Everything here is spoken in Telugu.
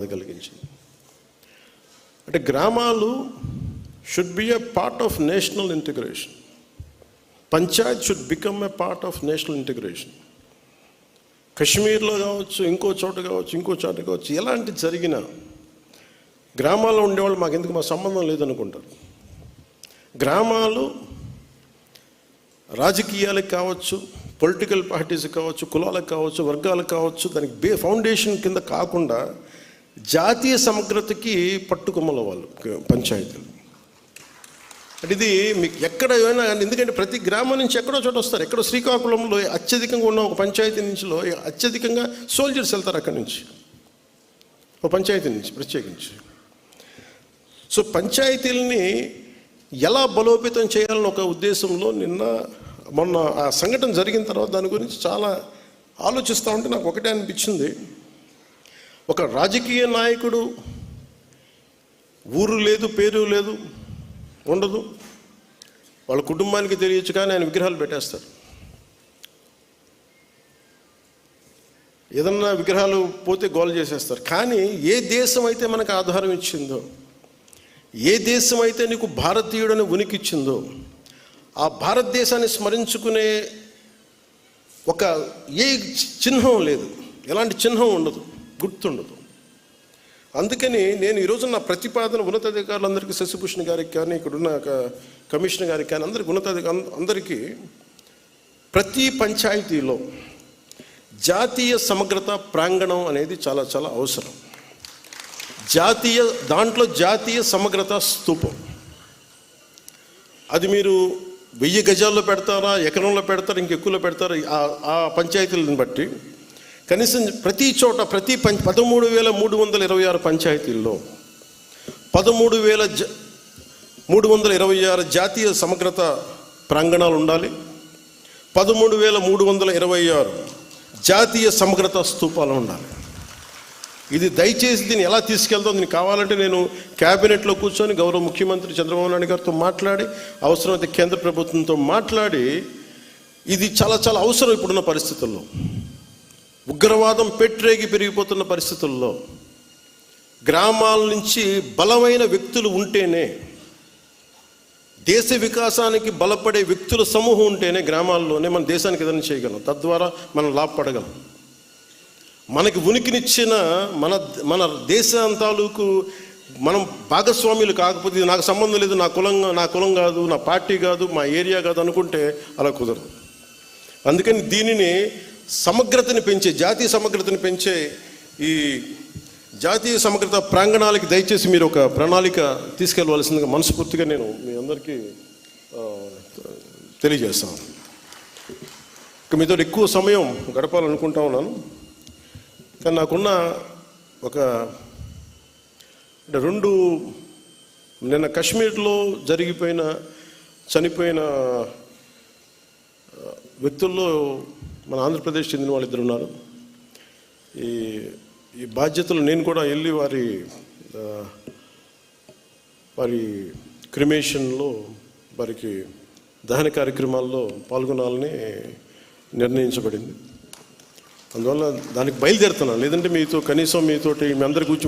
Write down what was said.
కలిగించింది. అంటే గ్రామాలు should be a part of national integration. Panchayat should become a part of national integration. కశ్మీర్లో కావచ్చు, ఇంకో చోట కావచ్చు, ఎలాంటి జరిగినా గ్రామాల్లో ఉండేవాళ్ళు మాకెందుకు, మా సంబంధం లేదనుకుంటారు. గ్రామాలు రాజకీయాలకు కావచ్చు, పొలిటికల్ పార్టీస్ కావచ్చు, కులాలకు కావచ్చు, వర్గాలకు కావచ్చు, దానికి ఫౌండేషన్ కింద కాకుండా జాతీయ సమగ్రతకి పట్టుకొమ్మల వాళ్ళు పంచాయతీలు. అంటే ఇది మీకు ఎక్కడ ఏమైనా, ఎందుకంటే ప్రతి గ్రామం నుంచి ఎక్కడో చోట వస్తారు. ఎక్కడో శ్రీకాకుళంలో అత్యధికంగా ఉన్న ఒక పంచాయతీ నుంచిలో అత్యధికంగా సోల్జర్స్ వెళ్తారు అక్కడి నుంచి, ఒక పంచాయతీ నుంచి ప్రత్యేకించి. సో పంచాయతీలని ఎలా బలోపేతం చేయాలని ఒక ఉద్దేశంలో మొన్న ఆ సంఘటన జరిగిన తర్వాత దాని గురించి చాలా ఆలోచిస్తూ ఉంటే నాకు ఒకటే అనిపించింది. ఒక రాజకీయ నాయకుడు ఊరు లేదు, పేరు లేదు, ఉండదు, వాళ్ళ కుటుంబానికి తెలియచ్చు, కానీ ఆయన విగ్రహాలు పెట్టేస్తారు. ఏదన్నా విగ్రహాలు పోతే గోల్ చేసేస్తారు. కానీ ఏ దేశం అయితే మనకు ఆధారం ఇచ్చిందో, ఏ దేశం అయితే నీకు భారతీయుడని ఉనికి ఇచ్చిందో, ఆ భారతదేశాన్ని స్మరించుకునే ఒక ఏ చిహ్నం లేదు, ఎలాంటి చిహ్నం ఉండదు, గుర్తుండదు. అందుకని నేను ఈరోజు నా ప్రతిపాదన ఉన్నతాధికారులందరికీ, శశిభూషణ్ గారికి కానీ, ఇక్కడున్న కమిషనర్ గారికి కానీ, అందరికీ ప్రతి పంచాయతీలో జాతీయ సమగ్రత ప్రాంగణం అనేది చాలా చాలా అవసరం. దాంట్లో జాతీయ సమగ్రత స్తూపం. అది మీరు 1000 గజాల్లో పెడతారా, ఎకరంలో పెడతారా, ఇంకెక్కువలో పెడతారా, ఆ పంచాయతీలను బట్టి కనీసం ప్రతి చోట 13,326 పంచాయతీల్లో 13,326 జాతీయ సమగ్రత ప్రాంగణాలు ఉండాలి. 13,326 జాతీయ సమగ్రత స్తూపాలు ఉండాలి. ఇది దయచేసి దీన్ని ఎలా తీసుకెళ్తాం, దీనికి కావాలంటే నేను క్యాబినెట్లో కూర్చొని గౌరవ ముఖ్యమంత్రి చంద్రబాబు నాయుడు గారితో మాట్లాడి, అవసరమైతే కేంద్ర ప్రభుత్వంతో మాట్లాడి, ఇది చాలా చాలా అవసరం ఇప్పుడున్న పరిస్థితుల్లో. ఉగ్రవాదం పెరిగిపోతున్న పరిస్థితుల్లో గ్రామాల నుంచి బలమైన వ్యక్తులు ఉంటేనే, దేశ వికాసానికి బలపడే వ్యక్తుల సమూహం ఉంటేనే గ్రామాల్లోనే మన దేశానికి ఏదైనా చేయగలం, తద్వారా మనం లాభపడగలం. మనకి ఉనికినిచ్చిన మన దేశం తాలూకు మనం భాగస్వాములు కాకపోతే, ఇది నాకు సంబంధం లేదు, నా కులం కాదు, నా పార్టీ కాదు, మా ఏరియా కాదు అనుకుంటే అలా కుదరదు. అందుకని దీనిని సమగ్రతని పెంచే, జాతీయ సమగ్రతని పెంచే ఈ జాతీయ సమగ్రత ప్రాంగణాలకి దయచేసి మీరు ఒక ప్రణాళిక తీసుకెళ్ళవలసిందిగా మనస్ఫూర్తిగా నేను మీ అందరికీ తెలియజేస్తాను. ఇక మీతో ఎక్కువ సమయం గడపాలనుకుంటా ఉన్నాను, కానీ నాకున్న ఒక నిన్న కశ్మీర్లో చనిపోయిన వ్యక్తుల్లో మన ఆంధ్రప్రదేశ్ చెందిన వాళ్ళు 2 ఉన్నారు. ఈ బాధ్యతలు నేను కూడా వెళ్ళి వారి క్రిమేషన్లో, వారికి దహన కార్యక్రమాల్లో పాల్గొనాలని నిర్ణయించబడింది. అందువల్ల దానికి బయలుదేరుతున్నాను. లేదంటే మీతోటి మీ అందరి గురించి